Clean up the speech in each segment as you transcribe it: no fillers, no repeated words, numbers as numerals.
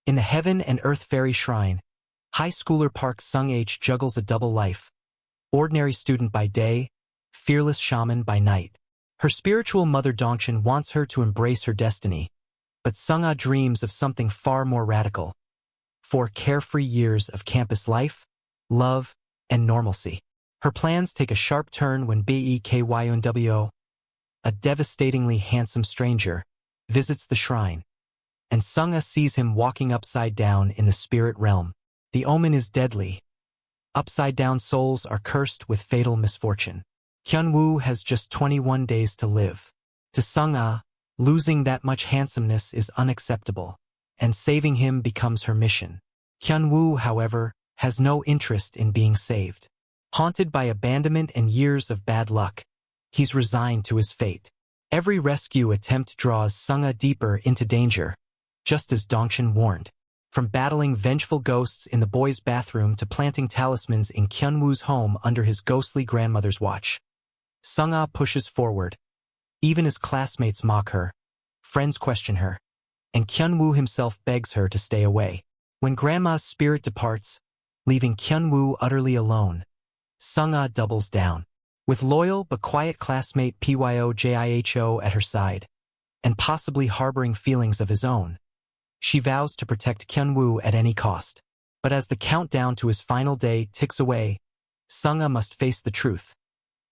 In the Heaven and Earth Fairy Shrine, high schooler Park Seong-ah juggles a double life. Ordinary student by day, fearless shaman by night. Her spiritual mother Dongchen wants her to embrace her destiny, but Seong-ah dreams of something far more radical. 4 carefree years of campus life, love, and normalcy. Her plans take a sharp turn when Bae Gyeon-woo, a devastatingly handsome stranger, visits the shrine, and Seong-ah sees him walking upside down in the spirit realm. The omen is deadly. Upside-down souls are cursed with fatal misfortune. Hyun-woo has just 21 days to live. To Seong-ah, losing that much handsomeness is unacceptable, and saving him becomes her mission. Hyun-woo, however, has no interest in being saved. Haunted by abandonment and years of bad luck, he's resigned to his fate. Every rescue attempt draws Seong-ah deeper into danger, just as Dongchen warned. From battling vengeful ghosts in the boys' bathroom to planting talismans in Hyun-woo's home under his ghostly grandmother's watch, Seong-ah pushes forward. Even as classmates mock her, friends question her, and Hyun-woo himself begs her to stay away. When grandma's spirit departs, leaving Hyun-woo utterly alone, Seong-ah doubles down. With loyal but quiet classmate Pyo-jiho at her side, and possibly harboring feelings of his own, she vows to protect Hyun-woo at any cost. But as the countdown to his final day ticks away, Seong-ah must face the truth.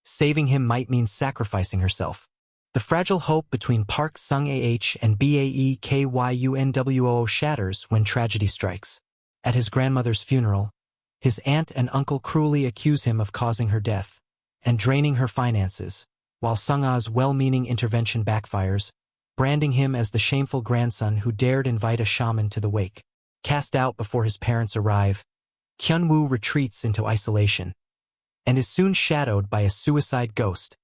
Saving him might mean sacrificing herself. The fragile hope between Park Seong-ah and Bae Gyeon-woo shatters when tragedy strikes. At his grandmother's funeral, his aunt and uncle cruelly accuse him of causing her death and draining her finances, while Seong-ah's well-meaning intervention backfires, branding him as the shameful grandson who dared invite a shaman to the wake. Cast out before his parents arrive, Hyun-woo retreats into isolation and is soon shadowed by a suicide ghost,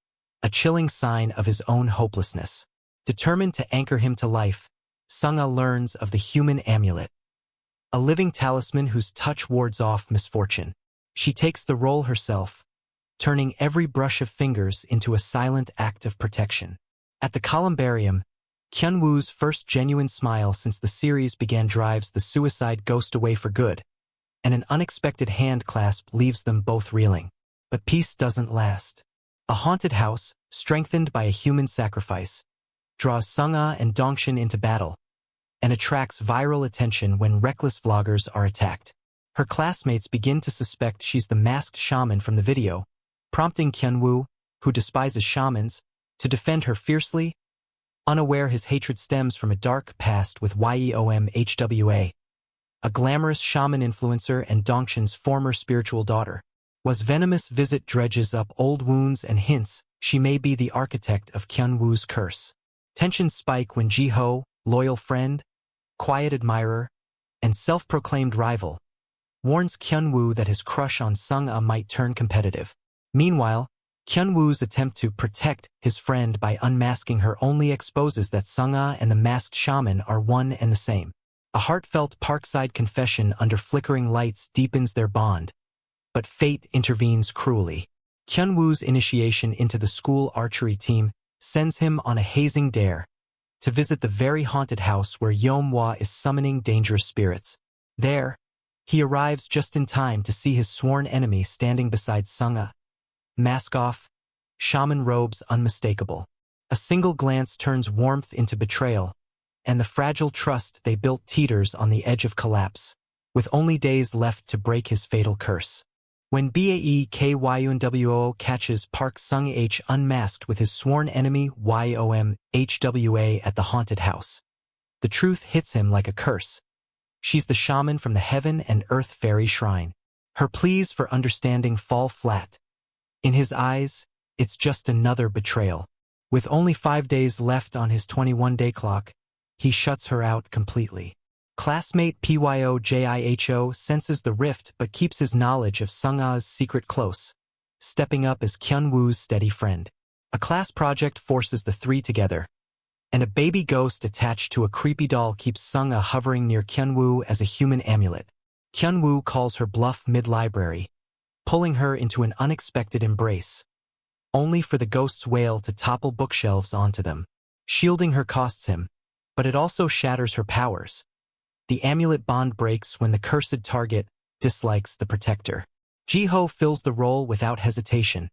a chilling sign of his own hopelessness. Determined to anchor him to life, Seong-ah learns of the human amulet, a living talisman whose touch wards off misfortune. She takes the role herself, turning every brush of fingers into a silent act of protection. At the columbarium, Hyun-woo's first genuine smile since the series began drives the suicide ghost away for good, and an unexpected hand clasp leaves them both reeling. But peace doesn't last. A haunted house, strengthened by a human sacrifice, draws Seong-ah and Dongchen into battle, and attracts viral attention when reckless vloggers are attacked. Her classmates begin to suspect she's the masked shaman from the video, prompting Hyun-woo, who despises shamans, to defend her fiercely, unaware his hatred stems from a dark past with Yeom-hwa, a glamorous shaman influencer and Dongchen's former spiritual daughter. Was venomous visit dredges up old wounds and hints she may be the architect of Hyun-woo's curse. Tensions spike when Ji-ho, loyal friend, quiet admirer, and self-proclaimed rival, warns Hyun-woo that his crush on Seong-ah might turn competitive. Meanwhile, Hyun-woo's attempt to protect his friend by unmasking her only exposes that Seong-ah and the masked shaman are one and the same. A heartfelt parkside confession under flickering lights deepens their bond, but fate intervenes cruelly. Hyun-woo's initiation into the school archery team sends him on a hazing dare to visit the very haunted house where Yeom-hwa is summoning dangerous spirits. There, he arrives just in time to see his sworn enemy standing beside Seong-ah. Mask off, shaman robes unmistakable. A single glance turns warmth into betrayal, and the fragile trust they built teeters on the edge of collapse, with only days left to break his fatal curse. When Bae Gyeon-woo catches Park Seong-ah unmasked with his sworn enemy Yeom-hwa at the haunted house, the truth hits him like a curse. She's the shaman from the Heaven and Earth Fairy Shrine. Her pleas for understanding fall flat. In his eyes, it's just another betrayal. With only 5 days left on his 21-day clock, he shuts her out completely. Classmate Pyo-jiho senses the rift but keeps his knowledge of Seong-ah's secret close, stepping up as Hyun-woo's steady friend. A class project forces the three together, and a baby ghost attached to a creepy doll keeps Seong-ah hovering near Hyun-woo as a human amulet. Hyun-woo calls her bluff mid-library, pulling her into an unexpected embrace, only for the ghost's wail to topple bookshelves onto them. Shielding her costs him, but it also shatters her powers. The amulet bond breaks when the cursed target dislikes the protector. Ji-ho fills the role without hesitation,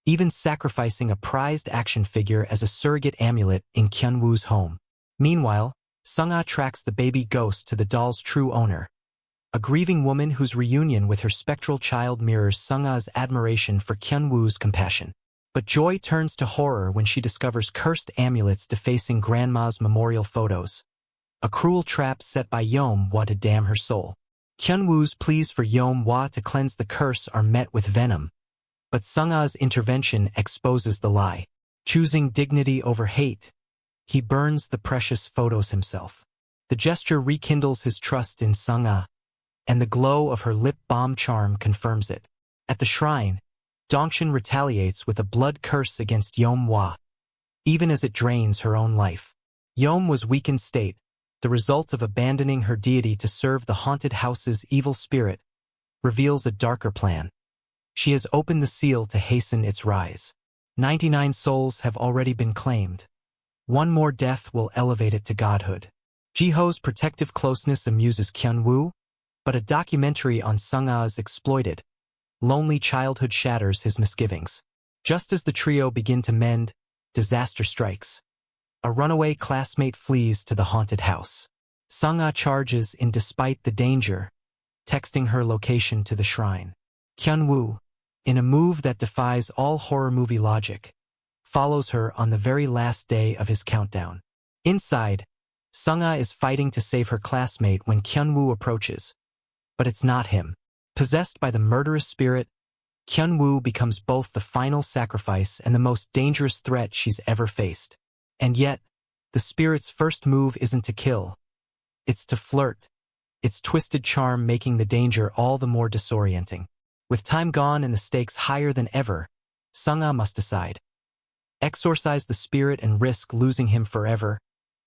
even sacrificing a prized action figure as a surrogate amulet in Kyun-woo's home. Meanwhile, Seong-ah tracks the baby ghost to the doll's true owner, a grieving woman whose reunion with her spectral child mirrors Seong-ah's admiration for Kyun-woo's compassion. But joy turns to horror when she discovers cursed amulets defacing Grandma's memorial photos, a cruel trap set by Yeom-woo to damn her soul. Kyun-woo's pleas for Yeom-woo to cleanse the curse are met with venom, but Seong-ah's intervention exposes the lie. Choosing dignity over hate, he burns the precious photos himself. The gesture rekindles his trust in Seong-ah, and the glow of her lip balm charm confirms it. At the shrine, Dongshin retaliates with a blood curse against Yeom-woo, even as it drains her own life. Yeom-woo's weakened state, the result of abandoning her deity to serve the haunted house's evil spirit, reveals a darker plan. She has opened the seal to hasten its rise. 99 souls have already been claimed. One more death will elevate it to godhood. Ji-ho's protective closeness amuses Kyun-woo, but a documentary on Seong-ah's exploited, lonely childhood shatters his misgivings. Just as the trio begin to mend, disaster strikes. A runaway classmate flees to the haunted house. Seong-ah charges in despite the danger, texting her location to the shrine. Kyun-woo, in a move that defies all horror movie logic, follows her on the very last day of his countdown. Inside, Seong-ah is fighting to save her classmate when Kyun-woo approaches. But it's not him. Possessed by the murderous spirit, Kyun-woo becomes both the final sacrifice and the most dangerous threat she's ever faced. And yet, the spirit's first move isn't to kill. It's to flirt, its twisted charm making the danger all the more disorienting. With time gone and the stakes higher than ever, Seong-ah must decide. Exorcise the spirit and risk losing him forever,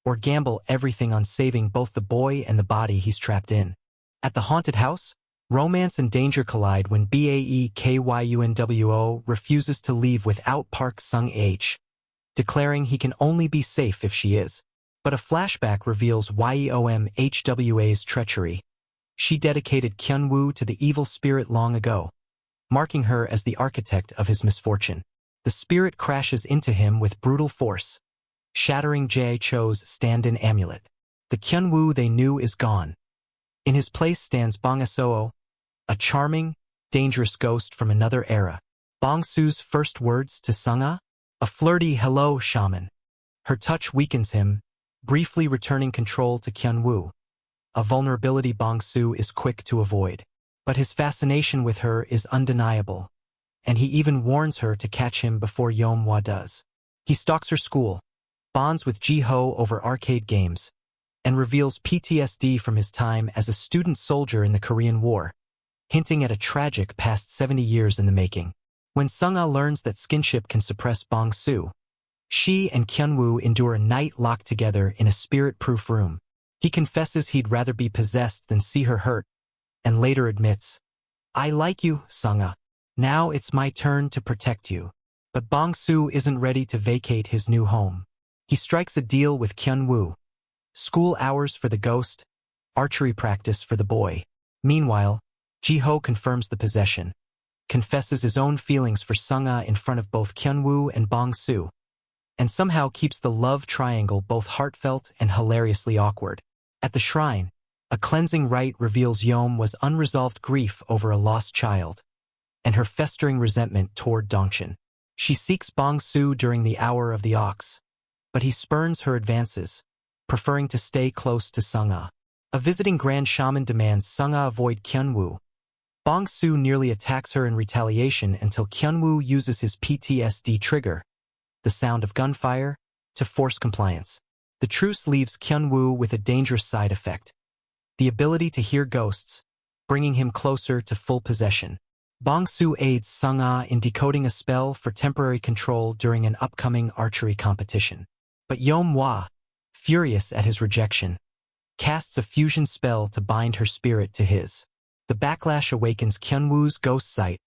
or gamble everything on saving both the boy and the body he's trapped in. At the haunted house, romance and danger collide when Bae Gyeon-woo refuses to leave without Park Seong-ah, declaring he can only be safe if she is. But a flashback reveals Yeom-hwa's treachery. She dedicated Kyun-woo to the evil spirit long ago, marking her as the architect of his misfortune. The spirit crashes into him with brutal force, shattering Jae-cho's stand-in amulet. The Kyun-woo they knew is gone. In his place stands Bong-soo, a charming, dangerous ghost from another era. Bong-soo's first words to Seong-ah? A flirty hello, shaman. Her touch weakens him, briefly returning control to Kyun-woo, a vulnerability Bong-soo is quick to avoid. But his fascination with her is undeniable, and he even warns her to catch him before Yeom-woo does. He stalks her school, bonds with Ji-ho over arcade games, and reveals PTSD from his time as a student soldier in the Korean War, hinting at a tragic past 70 years in the making. When Seong-ah learns that skinship can suppress Bong-soo, she and Kyun-woo endure a night locked together in a spirit-proof room. He confesses he'd rather be possessed than see her hurt, and later admits, "I like you, Seong-ah. Now it's my turn to protect you." But Bong-soo isn't ready to vacate his new home. He strikes a deal with Kyun-woo. School hours for the ghost, archery practice for the boy. Meanwhile, Ji-ho confirms the possession, confesses his own feelings for Seong-ah in front of both Kyun-woo and Bong-soo, and somehow keeps the love triangle both heartfelt and hilariously awkward. At the shrine, a cleansing rite reveals Yeom-woo's unresolved grief over a lost child, and her festering resentment toward Dongshin. She seeks Bong-soo during the hour of the ox, but he spurns her advances, preferring to stay close to Seong-ah. A visiting grand shaman demands Seong-ah avoid Kyun-woo. Bong-soo nearly attacks her in retaliation until Kyun-woo uses his PTSD trigger, the sound of gunfire, to force compliance. The truce leaves Kyun-woo with a dangerous side effect, the ability to hear ghosts, bringing him closer to full possession. Bong-soo aids Seong-ah in decoding a spell for temporary control during an upcoming archery competition. But Yeom-woo, furious at his rejection, casts a fusion spell to bind her spirit to his. The backlash awakens Kyun-woo's ghost sight,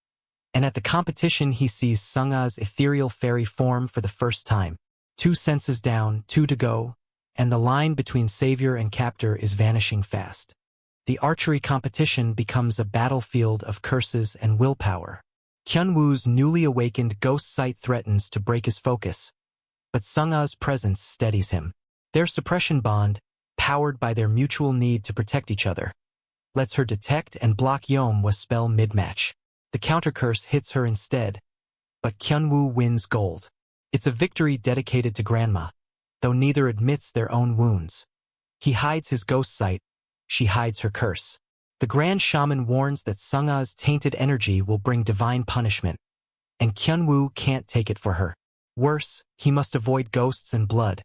and at the competition he sees Seong-ah's ethereal fairy form for the first time. 2 senses down, 2 to go, and the line between savior and captor is vanishing fast. The archery competition becomes a battlefield of curses and willpower. Kyun-woo's newly awakened ghost sight threatens to break his focus, but Sung-ah's presence steadies him. Their suppression bond, powered by their mutual need to protect each other, lets her detect and block Yeom-wa's spell mid-match. The counter-curse hits her instead, but Kyun-woo wins gold. It's a victory dedicated to Grandma, though neither admits their own wounds. He hides his ghost sight, she hides her curse. The Grand Shaman warns that Sung-ah's tainted energy will bring divine punishment, and Kyun-woo can't take it for her. Worse, he must avoid ghosts and blood.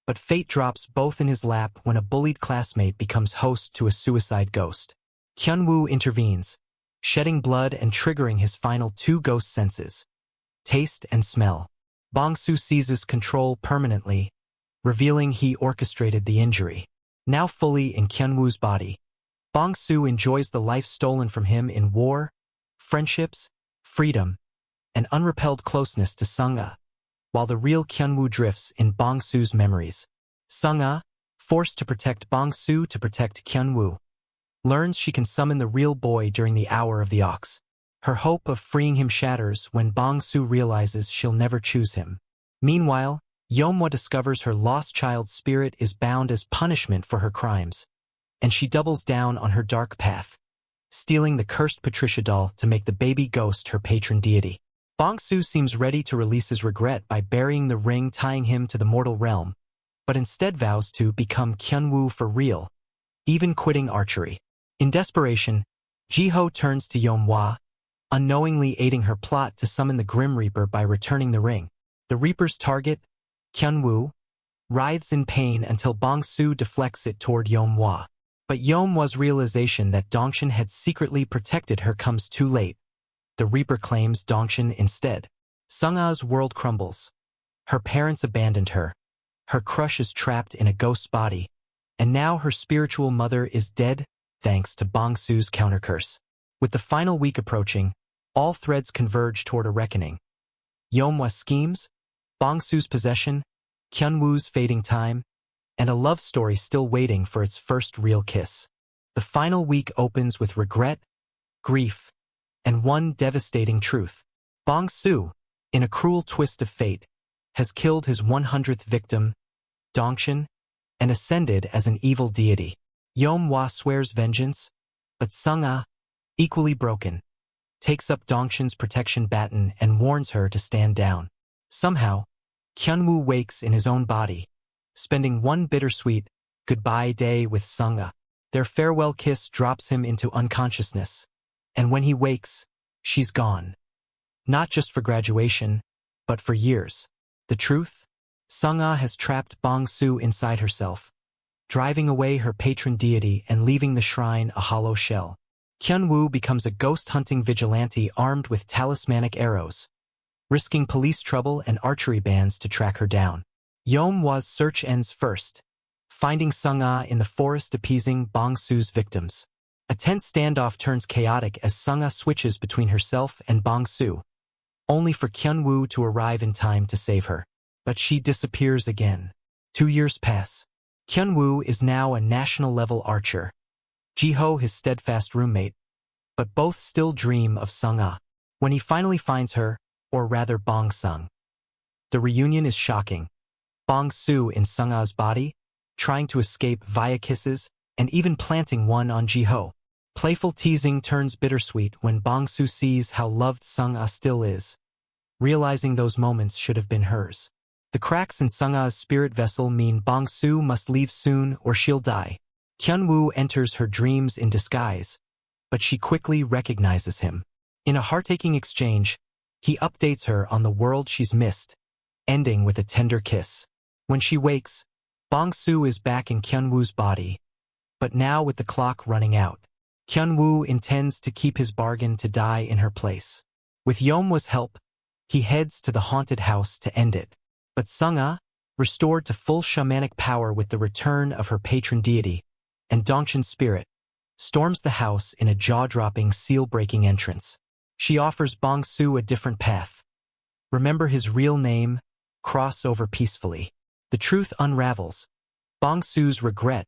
But fate drops both in his lap when a bullied classmate becomes host to a suicide ghost. Kyun-woo intervenes, shedding blood and triggering his final two ghost senses, taste and smell. Bong-soo seizes control permanently, revealing he orchestrated the injury. Now fully in Kyun-woo's body, Bong-soo enjoys the life stolen from him in war, friendships, freedom, and unrepelled closeness to Sung-ah, while the real Kyun-woo drifts in Bong-soo's memories. Sung-ah, forced to protect Bong-soo to protect Kyun-woo, learns she can summon the real boy during the hour of the ox. Her hope of freeing him shatters when Bong-soo realizes she'll never choose him. Meanwhile, Yeom-wa discovers her lost child's spirit is bound as punishment for her crimes, and she doubles down on her dark path, stealing the cursed Patricia doll to make the baby ghost her patron deity. Bong-soo seems ready to release his regret by burying the ring tying him to the mortal realm, but instead vows to become Kyun-woo for real, even quitting archery. In desperation, Ji-ho turns to Yeom-wa, unknowingly aiding her plot to summon the Grim Reaper by returning the ring. The Reaper's target, Kyun-woo, writhes in pain until Bong-soo deflects it toward Yeom-wa. But Yeom-wa's realization that Dongshin had secretly protected her comes too late. The Reaper claims Dongshin instead. Sung-ah's world crumbles. Her parents abandoned her. Her crush is trapped in a ghost's body, and now her spiritual mother is dead thanks to Bong-soo's countercurse. With the final week approaching, all threads converge toward a reckoning. Yeom-wa's schemes, Bong-soo's possession, Kyun-woo's fading time, and a love story still waiting for its first real kiss. The final week opens with regret, grief, and one devastating truth. Bong-soo, in a cruel twist of fate, has killed his 100th victim, Dongshin, and ascended as an evil deity. Yeom-wa swears vengeance, but Sung-ah, equally broken, takes up Dongshin's protection baton and warns her to stand down. Somehow, Kyun-woo wakes in his own body, spending one bittersweet goodbye day with Sung-ah. Their farewell kiss drops him into unconsciousness, and when he wakes, she's gone. Not just for graduation, but for years. The truth? Sung-ah has trapped Bong-soo inside herself, driving away her patron deity and leaving the shrine a hollow shell. Kyun-woo becomes a ghost-hunting vigilante armed with talismanic arrows, risking police trouble and archery bans to track her down. Yeom-wa's search ends first, finding Sung-ah in the forest appeasing Bong-soo's victims. A tense standoff turns chaotic as Sung-ah switches between herself and Bong-soo, only for Kyun-woo to arrive in time to save her. But she disappears again. 2 years pass. Kyun-woo is now a national-level archer, Ji-ho his steadfast roommate, but both still dream of Sung-ah. When he finally finds her, or rather Bong-sung, the reunion is shocking. Bong-soo in Sung-ah's body, trying to escape via kisses, and even planting one on Ji-ho. Playful teasing turns bittersweet when Bong-soo sees how loved Sung-ah still is, realizing those moments should have been hers. The cracks in Sung-ah's spirit vessel mean Bong-soo must leave soon or she'll die. Kyun-woo enters her dreams in disguise, but she quickly recognizes him. In a heart-aching exchange, he updates her on the world she's missed, ending with a tender kiss. When she wakes, Bong-soo is back in Kyun-woo's body, but now with the clock running out. Kyun-woo intends to keep his bargain to die in her place. With Yeom-wa's help, he heads to the haunted house to end it. But Sung-ah, restored to full shamanic power with the return of her patron deity, and Dongshin's spirit, storms the house in a jaw-dropping, seal-breaking entrance. She offers Bong-soo a different path. Remember his real name, cross over peacefully. The truth unravels. Bong-soo's regret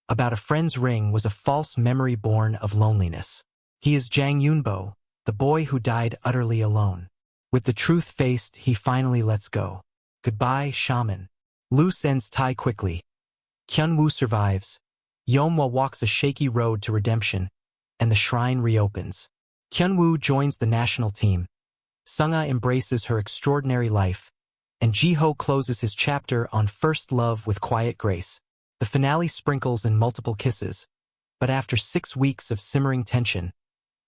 about a friend's ring was a false memory born of loneliness. He is Jang Yunbo, the boy who died utterly alone. With the truth faced, he finally lets go. Goodbye, shaman. Loose ends tie quickly. Kyun-woo survives. Yeom-woo walks a shaky road to redemption, and the shrine reopens. Kyun-woo joins the national team. Seong-ah embraces her extraordinary life, and Ji-ho closes his chapter on first love with quiet grace. The finale sprinkles in multiple kisses, but after 6 weeks of simmering tension,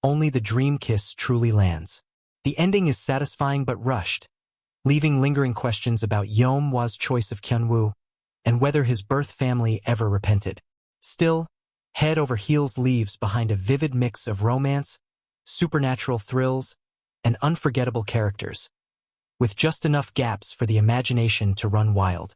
only the dream kiss truly lands. The ending is satisfying but rushed, leaving lingering questions about Yeom-woo's choice of Kyun-woo and whether his birth family ever repented. Still, Head Over Heels leaves behind a vivid mix of romance, supernatural thrills, and unforgettable characters, with just enough gaps for the imagination to run wild.